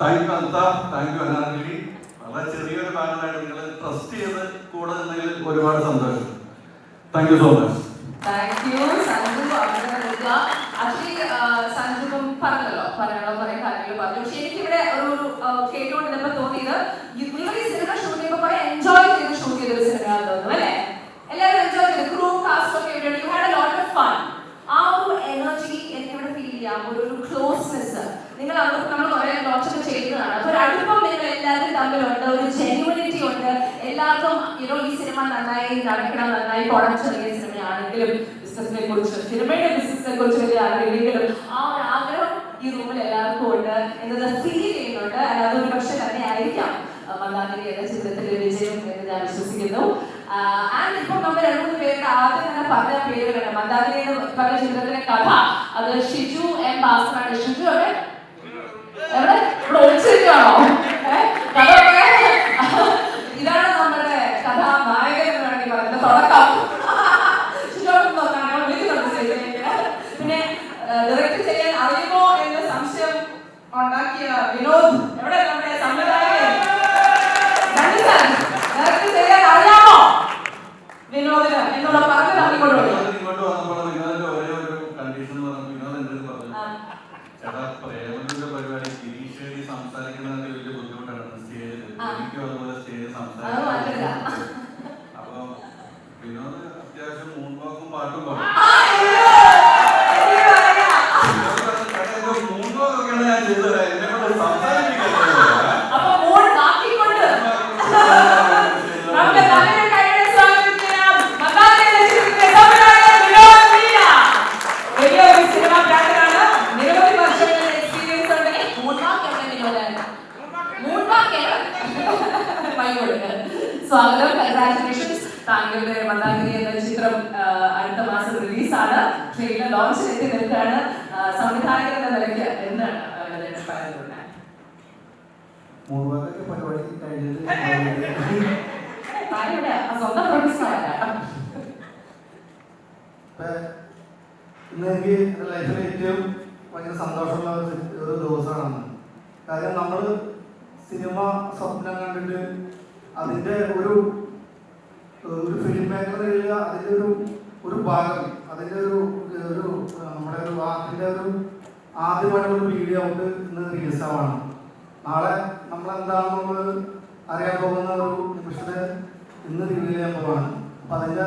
Thank you Anitha, thank you Anarkali. വളരെ ചെറിയൊരു ഭാഗമായിട്ട് നിങ്ങൾ ട്രസ്റ്റ് ചെയ്ത് കൂടെ നിന്നതിൽ ഒരുപാട് സന്തോഷം. Thank you so much. Thank you Sanju. Actually സഞ്ജുവും പറഞ്ഞല്ലോ, കുറേ കാര്യങ്ങൾ പറഞ്ഞു. പക്ഷെ എനിക്കിവിടെ ഒരു കേട്ടുകൊണ്ടിരുന്നപ്പോൾ തോന്നിയത് നിങ്ങൾ ഈ സിനിമ ഷൂട്ട് ചെയ്യുമ്പോൾ കുറെ എൻജോയ് ചെയ്ത് ഷൂട്ട് ചെയ്തൊരു സിനിമയാണെന്ന് തോന്നുന്നു അല്ലേ? എല്ലാവരും എൻജോയ് ചെയ്തു. ക്രൂ കാസ്റ്റ് ഒക്കെ എവിടെയാണ്? You had a lot of fun. ആ ഒരു എനർജി എനിക്കിവിടെ ഫീൽ ചെയ്യാം. ഒരു ക്ലോസ്നെസ് നിങ്ങൾ നമ്മൾ കുറെ ലോച്ചൊക്കെ ചെയ്യുന്നതാണ്. അപ്പൊ ഒരു അടുപ്പം നിങ്ങൾ എല്ലാവരും തമ്മിലുണ്ട്, ഒരു ജെന്യൂനിറ്റി ഉണ്ട്. എല്ലാവർക്കും ഈ സിനിമ നന്നായി നടക്കണം, നന്നായി തുടങ്ങിയ സിനിമയാണെങ്കിലും ബിസിനസിനെ കുറിച്ച്, സിനിമയുടെ ബിസിനസിനെ കുറിച്ച് വലിയ അറിയില്ലെങ്കിലും ആ ഒരു ആഗ്രഹം ഈ റൂമിൽ എല്ലാവർക്കും ഉണ്ട് എന്നത് ഫീൽ ചെയ്യുന്നുണ്ട്. അതൊരു പക്ഷെ തന്നെ ആയിരിക്കാം മന്ദാകിനി എന്ന ചിത്രത്തിലെ വിജയം എന്ന് ഞാൻ വിശ്വസിക്കുന്നു. ഇപ്പൊ നമ്മൾ 2-3 പേരുടെ ആദ്യം തന്നെ പറഞ്ഞ പേരുകളുണ്ട്. മന്ദാകിനി എന്ന് പറഞ്ഞ ചിത്രത്തിലെ കഥ അത് ഷിജു എം ഭാസ്കറാണ്. ഷിജു അവിടെ എവിടെ ഇവിടെ ഒളിച്ചിരിക്കുകയാണോ? കഥ ഇതാണ് നമ്മുടെ കഥാനായകൻ എന്ന് വേണമെങ്കിൽ പറയുന്നത്. തുടക്കം പിന്നെ ഡയറക്റ്റ് ചെയ്യാൻ അറിയുമോ എന്ന് സംശയം ഉണ്ടാക്കിയ വിനോദ്, എവിടെ നമ്മുടെ സംവിധായകൻ ഡയറക്റ്റ് ചെയ്യാൻ അറിയാമോ വിനോദിന് എന്നുള്ള പറഞ്ഞ് തമ്മിക്കൊണ്ടു. സ്വാഗതം, കൺഗ്രാറ്റുലേഷൻസ്. താങ്കളുടെ മന്ദാകിനി എന്ന ചിത്രം അടുത്ത മാസം റിലീസാണ്. ട്രെയിലർ ലോഞ്ച് എത്തി നിൽക്കുകയാണ്. സംവിധായകൻ എന്ന നിലയ്ക്ക് എന്താണ് പറയാനുള്ളത്? സ്വന്തം പ്രൊഡ്യൂസറാണ്. ഇന്ന് എനിക്ക് എൻ്റെ ലൈഫിൽ ഏറ്റവും ഭയങ്കര സന്തോഷമുള്ള ഒരു ദിവസമാണ്. കാര്യം നമ്മൾ സിനിമ സ്വപ്നം കണ്ടിട്ട് അതിൻ്റെ ഒരു ഫിലിം മേക്കർ എഴുതുക, അതിൻ്റെ ഒരു ഭാഗം, അതിൻ്റെ ഒരു നമ്മുടെ ഒരു ആർട്ടിൻ്റെ ഒരു ആദ്യമായിട്ടുള്ള വീഡിയോ കൊണ്ട് ഇന്ന് റിലീസാവാണ്. നാളെ നമ്മളെന്താണെന്നുള്ളത് അറിയാൻ പോകുന്ന ഒരു നിമിഷത്തെ ഇന്ന് റിവീൽ ചെയ്യാൻ പോവാണ്. അപ്പം അതിൻ്റെ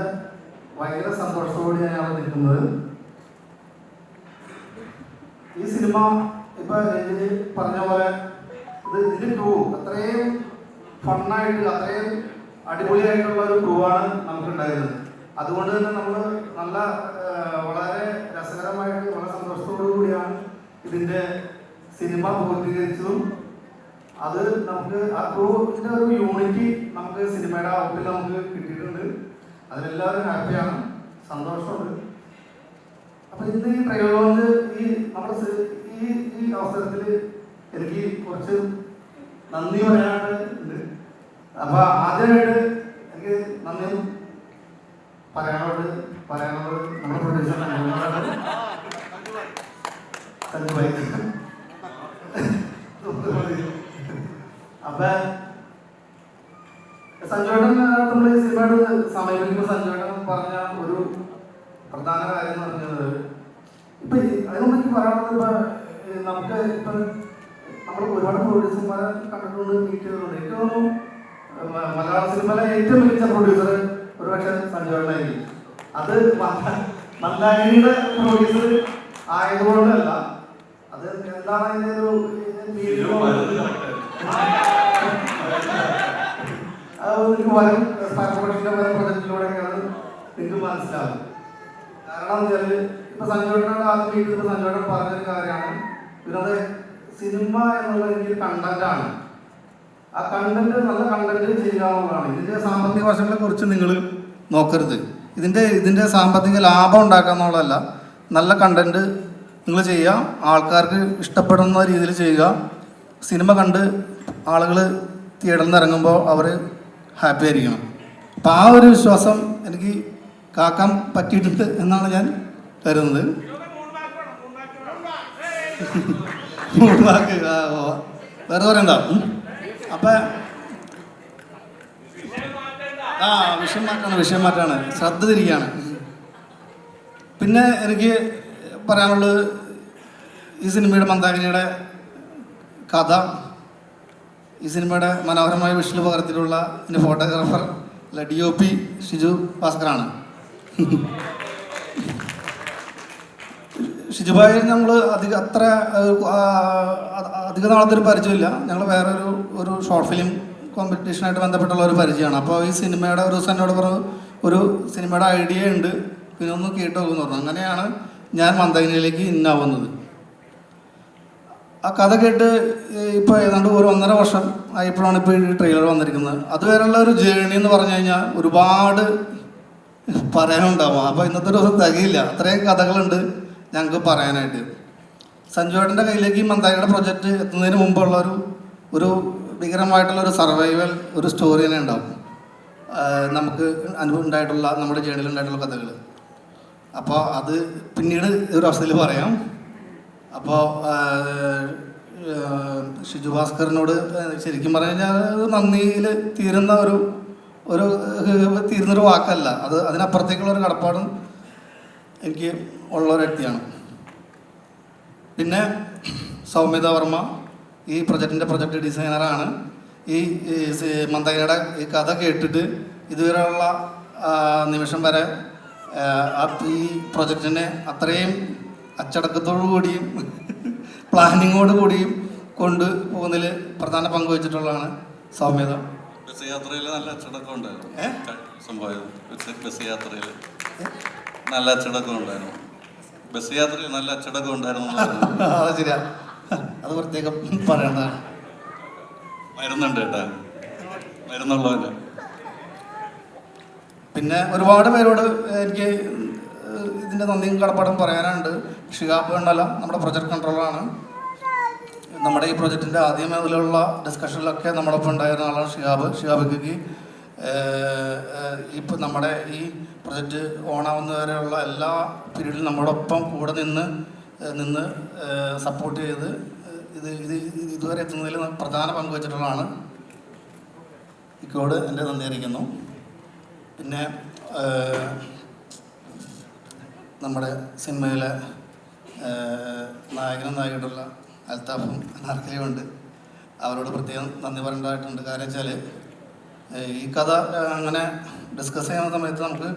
ഭയങ്കര സന്തോഷത്തോടെയാണ് ഞാൻ നിൽക്കുന്നത്. ഈ സിനിമ ഇപ്പം രഞ്ജിനി പറഞ്ഞ പോലെ ഇതിൻ്റെ ക്രൂ അത്രയും ഫണ്ണായിട്ട് അത്രയും അടിപൊളിയായിട്ടുള്ള ഒരു ക്രൂ ആണ് നമുക്കുണ്ടായിരുന്നത്. അതുകൊണ്ട് തന്നെ നമ്മൾ നല്ല വളരെ രസകരമായിട്ട് വളരെ സന്തോഷത്തോടു കൂടിയാണ് ഇതിൻ്റെ സിനിമ പൂർത്തീകരിച്ചതും. അത് നമുക്ക് ആ ക്രൂവിൻ്റെ ഒരു യൂണിറ്റി നമുക്ക് സിനിമയുടെ ഔട്ടിൽ നമുക്ക് കിട്ടിയിട്ടുണ്ട്. അതിലെല്ലാവരും ഹാപ്പിയാണ്, സന്തോഷമുണ്ട്. അപ്പം ഇന്ന് ഈ പ്രയോഗം ഈ നമ്മുടെ ഈ അവസരത്തിൽ എനിക്ക് കുറച്ച് നന്ദി പറയാനുണ്ട്. അപ്പൊ ആദ്യമായിട്ട് എനിക്ക് നന്ദി പറയാനുള്ളത് നമ്മുടെ പ്രൊഡ്യൂസർ സഞ്ജു ഭായി. അപ്പൊ സഞ്ജുവേട്ടൻ നമ്മൾ ഈ സിനിമയോട് സമീപിക്കുമ്പോൾ സഞ്ജുവേട്ടൻ പറഞ്ഞ ഒരു പ്രധാന കാര്യം എന്ന് പറഞ്ഞത് ഇപ്പൊ അതിനൊന്നും എനിക്ക് പറയാനുള്ളത് നമുക്ക് ഇപ്പൊ നമ്മൾ ഒരുപാട് പ്രൊഡ്യൂസർമാരെ കണ്ടിട്ടുണ്ട്, മീറ്റ് ചെയ്തിട്ടുണ്ട്. എനിക്ക് തോന്നുന്നു മലയാള സിനിമയിലെ ഏറ്റവും മികച്ച പ്രൊഡ്യൂസർ ഒരുപക്ഷെ സഞ്ജുവേട്ടനായിരിക്കും. അത് മന്ദാകിനിയുടെ പ്രൊഡ്യൂസർ ആയതുകൊണ്ടല്ല, അത് എന്താണ് അതിൻ്റെ ഒരു നിങ്ങൾക്ക് വരും പ്രൊഡക്ഷൻ്റെ വരും പ്രൊജക്റ്റിലൂടെയൊക്കെ അത് നിങ്ങൾക്ക് മനസ്സിലാവും. കാരണം വെച്ചാൽ ഇപ്പൊ സഞ്ജുവേട്ടനോട് ആദ്യം വീട്ടിൽ സഞ്ജുവേട്ടൻ പറഞ്ഞൊരു കാര്യമാണ്, പിന്നെ സിനിമ എന്നുള്ളത് എനിക്ക് കണ്ടന്റാണ്. ആ കണ്ടന്റ് നല്ല കണ്ടന്റ് ചെയ്യുക എന്നുള്ളതാണ്. ഇതിന്റെ സാമ്പത്തിക വശങ്ങളെ കുറിച്ച് നിങ്ങൾ നോക്കരുത്. ഇതിന്റെ സാമ്പത്തിക ലാഭം ഉണ്ടാക്കുക എന്നുള്ളതല്ല, നല്ല കണ്ടന്റ് നിങ്ങൾ ചെയ്യുക, ആൾക്കാർക്ക് ഇഷ്ടപ്പെടുന്ന രീതിയിൽ ചെയ്യുക. സിനിമ കണ്ട് ആളുകൾ തിയേറ്ററിൽ നിന്ന് ഇറങ്ങുമ്പോൾ അവർ ഹാപ്പി ആയിരിക്കണം. അപ്പം ആ ഒരു വിശ്വാസം എനിക്ക് കാക്കാൻ പറ്റിയിട്ടുണ്ട് എന്നാണ് ഞാൻ കരുതുന്നത്. വേറെ പറയണ്ട. അപ്പം വിഷയം മാറ്റാണ്, ശ്രദ്ധ തിരിക്കുകയാണ്. പിന്നെ എനിക്ക് പറയാനുള്ളത്, ഈ സിനിമയുടെ മന്ദാകിനിയുടെ കഥ, ഈ സിനിമയുടെ മനോഹരമായ വിഷ്വൽ പകർത്തിയിട്ടുള്ള എൻ്റെ ഫോട്ടോഗ്രാഫർ DOP ഷിജു ഭാസ്കറാണ്. ഷിജുഭായി നമ്മൾ അധിക നാളത്തെ ഒരു പരിചയമില്ല. ഞങ്ങൾ വേറൊരു ഷോർട്ട് ഫിലിം കോമ്പറ്റീഷനായിട്ട് ബന്ധപ്പെട്ടുള്ള ഒരു പരിചയമാണ്. അപ്പോൾ ഈ സിനിമയുടെ ഒരു ദിവസം എന്നോട് പറഞ്ഞു, ഒരു സിനിമയുടെ ഐഡിയ ഉണ്ട്, പിന്നെ ഒന്ന് കേട്ട് നോക്കുമെന്ന് പറഞ്ഞു. അങ്ങനെയാണ് ഞാൻ മന്ദാകിനിയിലേക്ക് ഇന്നാവുന്നത്. ആ കഥ കേട്ട് ഇപ്പോൾ ഏതാണ്ട് 1.5 വർഷം ആയപ്പോഴാണ് ഇപ്പോൾ ഈ ട്രെയിലർ വന്നിരിക്കുന്നത്. അതുവരെയുള്ള ഒരു ജേണി എന്ന് പറഞ്ഞു കഴിഞ്ഞാൽ ഒരുപാട് പറയാനുണ്ടാവും. അപ്പോൾ ഇന്നത്തെ ഒരു ദിവസം തികയില്ല, അത്രയും കഥകളുണ്ട് ഞങ്ങൾക്ക് പറയാനായിട്ട്. സഞ്ജുവേട്ടൻ്റെ കയ്യിലേക്ക് ഈ മന്ദാകിനിയുടെ പ്രൊജക്റ്റ് എത്തുന്നതിന് മുമ്പുള്ള ഒരു ഭീകരമായിട്ടുള്ളൊരു സർവൈവൽ ഒരു സ്റ്റോറി തന്നെ ഉണ്ടാവും. നമുക്ക് അനുഭവം ഉണ്ടായിട്ടുള്ള, നമ്മുടെ ജേണിയിൽ ഉണ്ടായിട്ടുള്ള കഥകൾ. അപ്പോൾ അത് പിന്നീട് ഒരു അവസ്ഥയിൽ പറയാം. അപ്പോൾ ഷിജു ഭാസ്കറിനോട് ശരിക്കും പറഞ്ഞു കഴിഞ്ഞാൽ നന്ദിയിൽ തീരുന്നൊരു വാക്കല്ല അത്. അതിനപ്പുറത്തേക്കുള്ളൊരു കടപ്പാടും എനിക്ക് ഉള്ളൊരു വ്യക്തിയാണ്. പിന്നെ സൗമ്യത വർമ്മ ഈ പ്രൊജക്റ്റ് ഡിസൈനറാണ്. ഈ മന്ദാകിനിയുടെ ഈ കഥ കേട്ടിട്ട് ഇതുവരെയുള്ള നിമിഷം വരെ ഈ പ്രൊജക്റ്റിനെ അത്രയും അച്ചടക്കത്തോടു കൂടിയും പ്ലാനിങ്ങോട് കൂടിയും കൊണ്ട് പോകുന്നതിൽ പ്രധാന പങ്ക് വഹിച്ചിട്ടുള്ളതാണ് സൗമ്യത. ബസ് യാത്രയിൽ നല്ല അച്ചടക്കം ഉണ്ടായിരുന്നു. സംഭവം ബസ് യാത്രയിൽ നല്ല അച്ചടക്കം ഉണ്ടായിരുന്നു. ബസ് യാത്രയിൽ നല്ല അച്ചടക്കം ഉണ്ടായിരുന്നു. അത് ശരിയാ, അത് പ്രത്യേകം പറയേണ്ടതാണ്. മരുന്നുണ്ട് കേട്ടാ, മരുന്നുള്ളവന്. പിന്നെ ഒരുപാട് പേരോട് എനിക്ക് ഇതിൻ്റെ നന്ദിയും കടപ്പാടും പറയാനുണ്ട്. ഷിഹാബ് ഉണ്ടല്ലോ, നമ്മുടെ പ്രൊജക്ട് കൺട്രോളറാണ്. നമ്മുടെ ഈ പ്രൊജക്റ്റിൻ്റെ ആദ്യം മുതലുള്ള ഡിസ്കഷനിലൊക്കെ നമ്മളൊപ്പം ഉണ്ടായിരുന്ന ആളാണ് ഷിഹാബിക്ക്. ഇപ്പം നമ്മുടെ ഈ പ്രൊജക്റ്റ് ഓണാവുന്നവരെയുള്ള എല്ലാ പീരീഡിലും നമ്മളൊപ്പം കൂടെ നിന്ന് സപ്പോർട്ട് ചെയ്ത് ഇതുവരെ എത്തുന്നതിൽ പ്രധാന പങ്ക് വെച്ചിട്ടുള്ളതാണ്. ഇക്കോട് എൻ്റെ നന്ദി അറിയിക്കുന്നു. പിന്നെ നമ്മുടെ സിനിമയിലെ നായകനും നായികയുള്ള അൽത്താഫും അനാർക്കലിയും ഉണ്ട്. അവരോട് പ്രത്യേകം നന്ദി പറയേണ്ടതായിട്ടുണ്ട്. കാരണം വെച്ചാൽ ഈ കഥ അങ്ങനെ ഡിസ്കസ് ചെയ്യുന്ന സമയത്ത് നമുക്ക്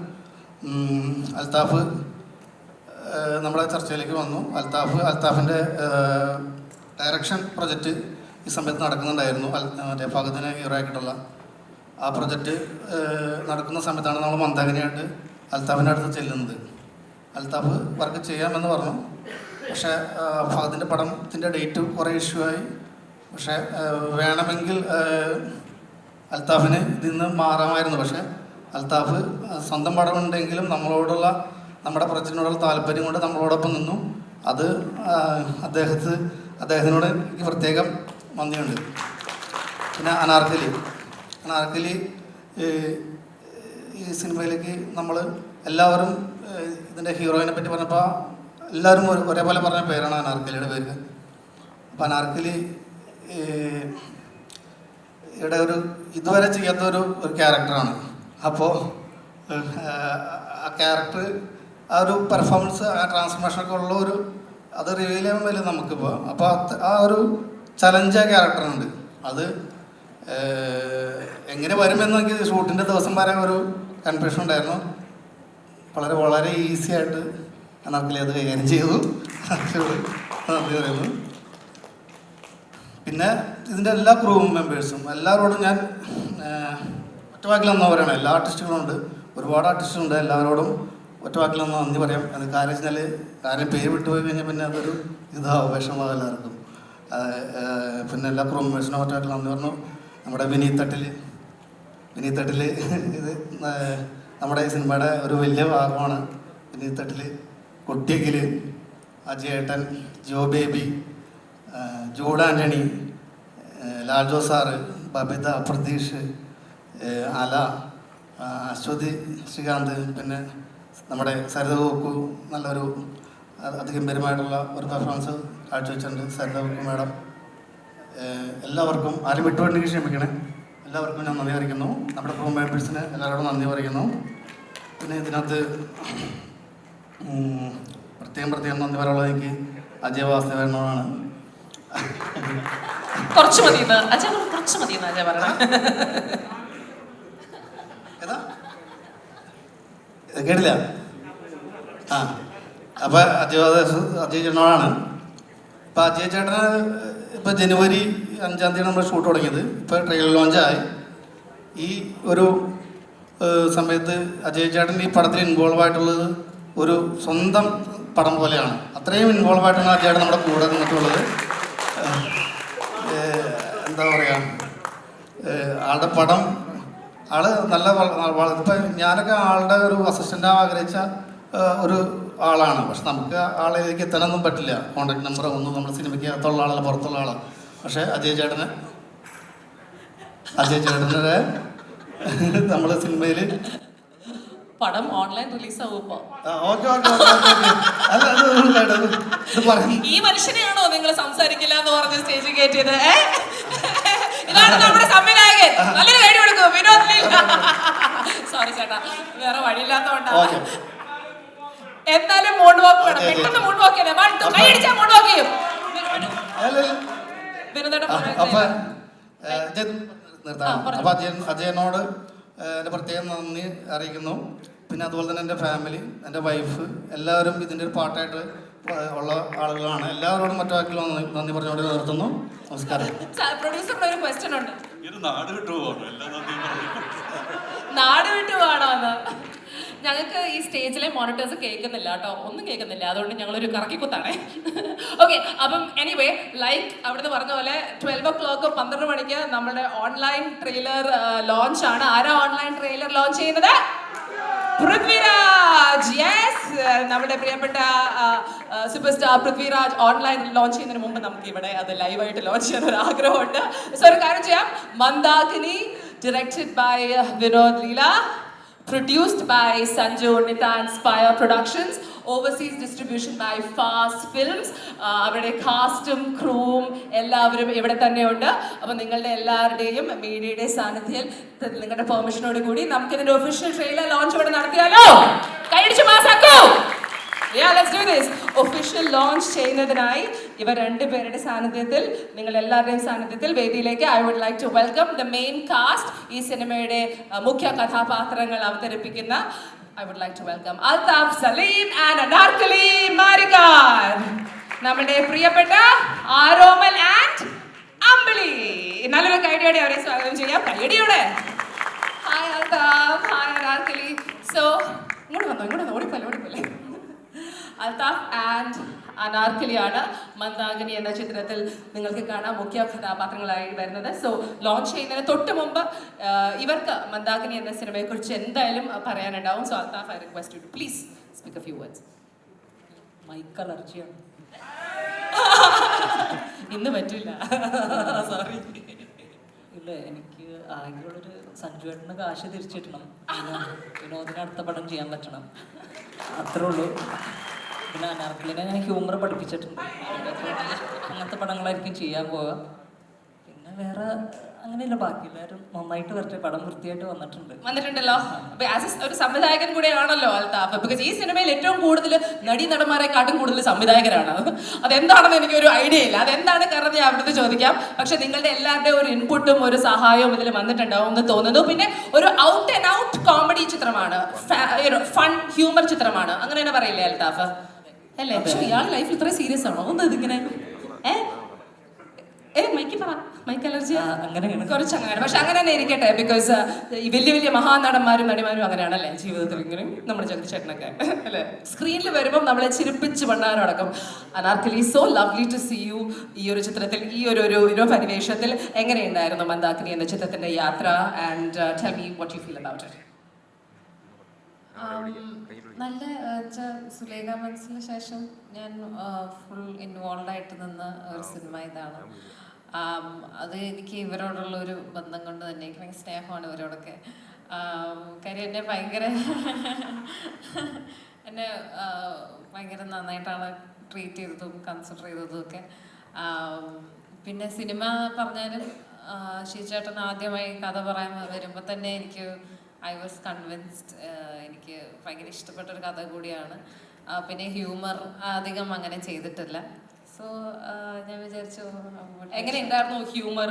അൽത്താഫ് നമ്മുടെ ചർച്ചയിലേക്ക് വന്നു. അൽത്താഫിൻ്റെ ഡയറക്ഷൻ പ്രൊജക്റ്റ് ഈ സമയത്ത് നടക്കുന്നുണ്ടായിരുന്നു. മറ്റേ ഫഹദിനെ ഹീറോ ആക്കിയിട്ടുള്ള ആ പ്രൊജക്റ്റ് നടക്കുന്ന സമയത്താണ് നമ്മൾ മന്ദാകിനിയായിട്ട് അൽത്താഫിൻ്റെ അടുത്ത് ചെല്ലുന്നത്. അൽത്താഫ് വർക്ക് ചെയ്യാമെന്ന് പറഞ്ഞു. പക്ഷേ ഫഹദിൻ്റെ പടത്തിൻ്റെ ഡേറ്റ് കുറേ ഇഷ്യൂ ആയി. പക്ഷേ വേണമെങ്കിൽ അൽത്താഫിന് ഇതിൽ നിന്ന് മാറാമായിരുന്നു. പക്ഷേ അൽത്താഫ് സ്വന്തം പടമുണ്ടെങ്കിലും നമ്മുടെ പ്രൊജക്റ്റിനോടുള്ള താല്പര്യം കൊണ്ട് നമ്മളോടൊപ്പം നിന്നു. അത് അദ്ദേഹത്തിനോട് എനിക്ക് പ്രത്യേകം നന്ദിയുണ്ട്. പിന്നെ അനാർക്കലി ഈ സിനിമയിലേക്ക് നമ്മൾ എല്ലാവരും ഇതിൻ്റെ ഹീറോയിനെ പറ്റി പറഞ്ഞപ്പോൾ എല്ലാവരും ഒരേപോലെ പറഞ്ഞ പേരാണ് അനാർക്കലിയുടെ പേര്. അപ്പോൾ അനാർക്കലി ഇവിടെ ഇതുവരെ ചെയ്യാത്തൊരു ക്യാരക്ടറാണ്. അപ്പോൾ ആ ക്യാരക്ടർ, ആ ഒരു പെർഫോമൻസ്, ആ ട്രാൻസ്ഫോർമേഷനൊക്കെ ഉള്ള അത് റിവീൽ ചെയ്യാൻ പറ്റില്ല നമുക്കിപ്പോൾ. അപ്പോൾ ആ ഒരു ചലഞ്ച് ആ ക്യാരക്ടറുണ്ട്. അത് എങ്ങനെ വരുമെന്ന് എനിക്ക് ഷൂട്ടിൻ്റെ ദിവസം വരെ ഒരു കൺഫ്യൂഷൻ ഉണ്ടായിരുന്നു. വളരെ ഈസി ആയിട്ട് അനാർക്കലി അത് കൈകാര്യം ചെയ്തു. നന്ദി പറയുന്നു. പിന്നെ ഇതിൻ്റെ എല്ലാ ക്രൂ മെമ്പേഴ്സും എല്ലാവരോടും ഞാൻ ഒറ്റവാക്കിലൊന്നും പറയണം. എല്ലാ ആർട്ടിസ്റ്റുകളും ഉണ്ട്, ഒരുപാട് ആർട്ടിസ്റ്റുണ്ട്. എല്ലാവരോടും ഒറ്റവാക്കിലൊന്നും നന്ദി പറയാം. അത് കാര്യം വെച്ചാൽ പേര് വിട്ടുപോയി കഴിഞ്ഞാൽ പിന്നെ അതൊരു വിഷമമാകും എല്ലാവർക്കും. പിന്നെ എല്ലാ ക്രൂ മെമ്പേഴ്സിനും ഒറ്റവാക്കിൽ നന്ദി പറഞ്ഞു. നമ്മുടെ വിനീത് തട്ടിൽ ഇത് നമ്മുടെ ഈ സിനിമയുടെ ഒരു വലിയ ഭാഗമാണ്. വിനീത് തട്ടിൽ, കുട്ടിയക്കിൽ, അജയേട്ടൻ, ജോ baby, Jude Antony, ലാൽജോ sir, Babita, Pratheesh, അല, അശ്വതി ശ്രീകാന്ത്, പിന്നെ നമ്മുടെ സരിത കോക്കു നല്ലൊരു അതിഗംഭീരമായിട്ടുള്ള ഒരു പെർഫോമൻസ് കാഴ്ചവെച്ചിട്ടുണ്ട്. സരിത കോക്കു മാഡം എല്ലാവർക്കും ആരും വിട്ടുപോയിട്ടുണ്ടെങ്കിൽ ക്ഷമിക്കണേ. എല്ലാവർക്കും ഞാൻ നന്ദി അറിയിക്കുന്നു. നമ്മുടെ ക്രൂ മെമ്പേഴ്സിന് എല്ലാവരോടും നന്ദി പറയുന്നു. പിന്നെ ഇതിനകത്ത് പ്രത്യേകം നന്ദി പറയാനുള്ളത് എനിക്ക് അജയ് വാസുദേവനോടാണ്. കുറച്ച് മതി കുറച്ച് മതി അജയ് പറയണേ. ഏതാ കേട്ടില്ല? ആ അപ്പം അജയ് ചേട്ടനോടാണ്. അപ്പം അജയ് ചേട്ടന് ഇപ്പം ജനുവരി 5-ാം തീയതി നമ്മൾ ഷൂട്ട് തുടങ്ങിയത്. ഇപ്പോൾ ട്രെയിലർ ലോഞ്ചായി. ഈ ഒരു സമയത്ത് അജയ് ചേട്ടൻ ഈ പടത്തിൽ ഇൻവോൾവ് ആയിട്ടുള്ളത് ഒരു സ്വന്തം പടം പോലെയാണ്. അത്രയും ഇൻവോൾവ് ആയിട്ടാണ് അജയ് ചേട്ടൻ നമ്മുടെ കൂടെ നിന്നിട്ടുള്ളത്. എന്താ പറയുക, ആളുടെ പടം ആള് നല്ല ഇപ്പം ഞാനൊക്കെ ആളുടെ ഒരു അസിസ്റ്റൻ്റാകാൻ ആഗ്രഹിച്ച ഒരു ആളാണ്. പക്ഷെ നമുക്ക് ആളിലേക്ക് എത്താനൊന്നും പറ്റില്ല. കോൺടാക്ട് നമ്പർ ഒന്നും നമ്മൾ സിനിമയ്ക്ക് അകത്തുള്ള ആളല്ല, പുറത്തുള്ള ആളാണ്. പക്ഷെ അജയ് ചേട്ടനെ നമ്മൾ സിനിമയിൽ പടം ഓൺലൈൻ റിലീസ് ആവുമ്പോ ഈ മനുഷ്യനെയാണോ നിങ്ങൾ സംസാരിക്കില്ല എന്ന് പറഞ്ഞ് സ്റ്റേജിൽ കയറ്റിയത്? ഇതാണ് നമ്മുടെ സംവിധായകൻ. നല്ലൊരു കൈ കൊടുക്കൂ വിനോദ് ലീല. സോറി ചേട്ടാ, വേറെ വഴിയില്ലാത്തോണ്ടാണ്. എന്തായാലും മൂഡ് വാക്ക് വേണം. പെട്ടെന്ന് മൂഡ് വാക്ക് ചെയ്യണം. കൈ അടിച്ചാ മൂഡ് വാക്ക് ചെയ്യും. അപ്പൊ അജയനോട് എൻ്റെ പ്രത്യേകം നന്ദി അറിയിക്കുന്നു. പിന്നെ അതുപോലെ തന്നെ എൻ്റെ ഫാമിലി, എൻ്റെ വൈഫ്, എല്ലാവരും ഇതിൻ്റെ ഒരു പാർട്ടായിട്ട് ഉള്ള ആളുകളാണ്. എല്ലാവരോടും മറ്റു വാക്കിൽ നന്ദി പറഞ്ഞുകൊണ്ട് നിർത്തുന്നു. നമസ്കാരം. പ്രൊഡ്യൂസറിന് ഒരു ക്വസ്റ്റ്യൻ ഉണ്ട്. നാട് വിട്ടു പോകണോ? നാട് വിട്ടു പോകണമെന്ന് ഞങ്ങൾക്ക് ഈ സ്റ്റേജിലെ മോണിറ്റേഴ്സ് കേൾക്കുന്നില്ല കേട്ടോ, ഒന്നും കേൾക്കുന്നില്ല. അതുകൊണ്ട് ഞങ്ങളൊരു കറക്കിക്കുത്താണേ. ഓക്കെ, അപ്പം എനിവേ ലൈക്ക് അവിടുന്ന് പറഞ്ഞ പോലെ 12 o'clock 12 മണിക്ക് നമ്മുടെ ഓൺലൈൻ ട്രെയിലർ ലോഞ്ച് ആണ്. ആരാ ഓൺലൈൻ ട്രെയിലർ ലോഞ്ച് ചെയ്യുന്നത്? പൃഥ്വിരാജ്. യെസ്, നമ്മുടെ പ്രിയപ്പെട്ട super star Prithviraj online launch ചെയ്യുന്നതിന് മുമ്പ് നമുക്ക് ഇവിടെ അത് ലൈവായിട്ട് ലോഞ്ച് ചെയ്യാൻ ഒരു ആഗ്രഹമുണ്ട്. സോ ഒരു കാര്യം ചെയ്യാം. Mandakini, directed by Vinod Leela, produced by Sanju Nita Inspire Productions, overseas distribution by Fast Films. അവരുടെ കാസ്റ്റും ക്രൂവും എല്ലാവരും ഇവിടെ തന്നെയുണ്ട്. അപ്പം നിങ്ങളുടെ എല്ലാവരുടെയും മീഡിയയുടെ സാന്നിധ്യത്തിൽ നിങ്ങളുടെ പെർമിഷനോട് കൂടി നമുക്കിതിന്റെ ഒഫീഷ്യൽ ട്രെയിലർ ലോഞ്ച് ഇവിടെ നടത്തിയാലോ? കൈയടിച്ച് മാസാക്കൂ. Yeah, let's do this. Official launch ചെയ്യുന്നതിനായി ഇവർ രണ്ടുപേരുടെ സാന്നിധ്യത്തിൽ, നിങ്ങൾ എല്ലാവരുടെയും സാന്നിധ്യത്തിൽ വേദിയിലേക്ക് I would like to welcome the main cast. ഈ സിനിമയുടെ മുഖ്യ കഥാപാത്രങ്ങൾ അവതരിപ്പിക്കുന്ന I would like to welcome Altaf Salim and Anarkali Marikan. നമ്മുടെ പ്രിയപ്പെട്ട ആരോമൽ ആൻഡ് അമ്പിളി. നല്ലൊരു കൈഡിയോടെ അവരെ സ്വാഗതം ചെയ്യാം. കൈഡിയോടെ. Hi Altaf, hi Anarkali. So ഇങ്ങോട്ട് വന്നോ, ഓടിപ്പോലെ. അൽതാഫ് ആൻഡ് അനാർക്കലിയാണ് മന്ദാകിനി എന്ന ചിത്രത്തിൽ നിങ്ങൾക്ക് കാണാം മുഖ്യ കഥാപാത്രങ്ങളായി വരുന്നത്. സോ ലോഞ്ച് ചെയ്യുന്നതിന് തൊട്ട് മുമ്പ് ഇവർക്ക് മന്ദാകിനി എന്ന സിനിമയെക്കുറിച്ച് എന്തായാലും പറയാനുണ്ടാവും. So Althaf, I request you to please speak a few words. Mic അലർജിയാണ്, ഇന്ന് പറ്റില്ല, സോറി. ഇല്ല, എനിക്ക് ആകെയുള്ളൊരു സഞ്ജുവേട്ടന് കാശ് തിരിച്ചു കിട്ടണം, വിനോദിന് അടുത്ത പടം ചെയ്യാൻ പറ്റണം, അത്രേ ഉള്ളൂ. പിന്നെ അനാർക്കലിനെ ഞാൻ ഹ്യൂമർ പഠിപ്പിച്ചിട്ടുണ്ട്. അങ്ങനത്തെ പടങ്ങളായിരിക്കും ചെയ്യാൻ പോവുക. പിന്നെ വേറെ അങ്ങനെയല്ല, ബാക്കി എല്ലാവരും നന്നായിട്ട് വരട്ടെ. പടം വൃത്തിയായിട്ട് വന്നിട്ടുണ്ടല്ലോ. ഒരു സംവിധായകൻ കൂടെയാണല്ലോ അൽതാഫ്. ബിക്കോസ് ഈ സിനിമയിൽ ഏറ്റവും കൂടുതൽ നടന്മാരെക്കാട്ടും കൂടുതൽ സംവിധായകരാണ്. അതെന്താണെന്ന് എനിക്കൊരു ഐഡിയ ഇല്ല. അതെന്താണ് കാരണം ഞാൻ അവിടുത്തെ ചോദിക്കാം. പക്ഷെ നിങ്ങളുടെ എല്ലാവരുടെയും ഒരു ഇൻപുട്ടും ഒരു സഹായവും ഇതിൽ വന്നിട്ടുണ്ടാവും എന്ന് തോന്നുന്നു. പിന്നെ ഒരു ഔട്ട് ആൻഡ് ഔട്ട് കോമഡി ചിത്രമാണ്, ഫൺ ഹ്യൂമർ ചിത്രമാണ്, അങ്ങനെ തന്നെ പറയില്ലേ അൽതാഫ്? അല്ലേ? പക്ഷെ ഇയാൾ ലൈഫിൽ ഇത്രയും സീരിയസ് ആണോ? എന്താ ഇതിങ്ങനെ? മൈക്ക് പറ, മൈക്ക് അലർജി അങ്ങനെയാണ്, കുറച്ച് അങ്ങനെയാണ്. പക്ഷെ അങ്ങനെ തന്നെ ഇരിക്കട്ടെ. ബിക്കോസ് ഈ വലിയ വലിയ മഹാനടന്മാരും നടിമാരും അങ്ങനെയാണല്ലേ ജീവിതത്തിൽ. ഇങ്ങനെ നമ്മുടെ ജഗതിച്ചേട്ടനൊക്കെ അല്ലേ സ്ക്രീനിൽ വരുമ്പോൾ നമ്മളെ ചിരിപ്പിച്ച് പണ്ടാരടക്കം. Anarkali, so lovely to see you ഈ ഒരു ചിത്രത്തിൽ, ഈ ഒരു പരിവേഷത്തിൽ. എങ്ങനെയുണ്ടായിരുന്നു മന്ദാകിനി എന്ന ചിത്രത്തിന്റെ യാത്ര? And tell me what you feel about it. നല്ല സുലേഖ മനസ്സിന് ശേഷം ഞാൻ ഫുൾ ഇൻവോൾവ് ആയിട്ട് നിന്ന ഒരു സിനിമ ഇതാണ്. അത് എനിക്ക് ഇവരോടുള്ള ഒരു ബന്ധം കൊണ്ട് തന്നെ എനിക്ക് ഭയങ്കര സ്നേഹമാണ് ഇവരോടൊക്കെ. കാര്യം എന്നെ ഭയങ്കര നന്നായിട്ടാണ് ട്രീറ്റ് ചെയ്തതും കൺസിഡർ ചെയ്തതും ഒക്കെ. പിന്നെ സിനിമ പറഞ്ഞാലും ഷീചേട്ടൻ ആദ്യമായി കഥ പറയാൻ വരുമ്പോൾ തന്നെ എനിക്ക് ഐ വാസ് കൺവിൻസ്ഡ്. എനിക്ക് ഭയങ്കര ഇഷ്ടപ്പെട്ട ഒരു കഥ കൂടിയാണ്. പിന്നെ ഹ്യൂമർ അധികം അങ്ങനെ ചെയ്തിട്ടില്ല. സോ ഞാൻ വിചാരിച്ചു എങ്ങനെ ഉണ്ടായിരുന്നു ഹ്യൂമർ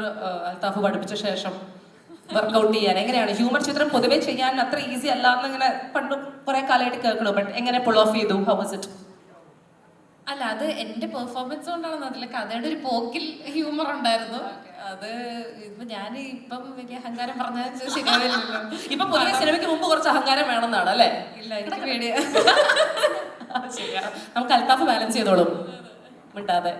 അൽത്താഫ് പഠിപ്പിച്ച ശേഷം വർക്ക്ഔട്ട് ചെയ്യാൻ? എങ്ങനെയാണ് ഹ്യൂമർ ചിത്രം പൊതുവെ ചെയ്യാൻ അത്ര ഈസി അല്ല എന്നിങ്ങനെ പണ്ട് കുറെ കാലമായിട്ട് കേൾക്കണു. ബട്ട് എങ്ങനെ പുൾ ഓഫ് ചെയ്തു? How was it? അല്ല, അത് എൻ്റെ പെർഫോമൻസ് കൊണ്ടാണെന്ന് അതില്ല, കഥയുടെ ഒരു പോക്കിൽ ഹ്യൂമർ ഉണ്ടായിരുന്നു. അത് ഇപ്പൊ ഞാൻ ഇപ്പം വലിയ അഹങ്കാരം പറഞ്ഞാൽ ശരിയാവില്ലല്ലോ. ഇപ്പൊ പൊതുവെ സിനിമയ്ക്ക് മുമ്പ് കുറച്ച് അഹങ്കാരം വേണമെന്നാണ് അല്ലേ? ഇല്ല, എനിക്ക് പേടിയാ. ശരിയാ, നമുക്ക് അൽത്താഫ് ബാലൻസ് ചെയ്തോളും മിണ്ടാതെ.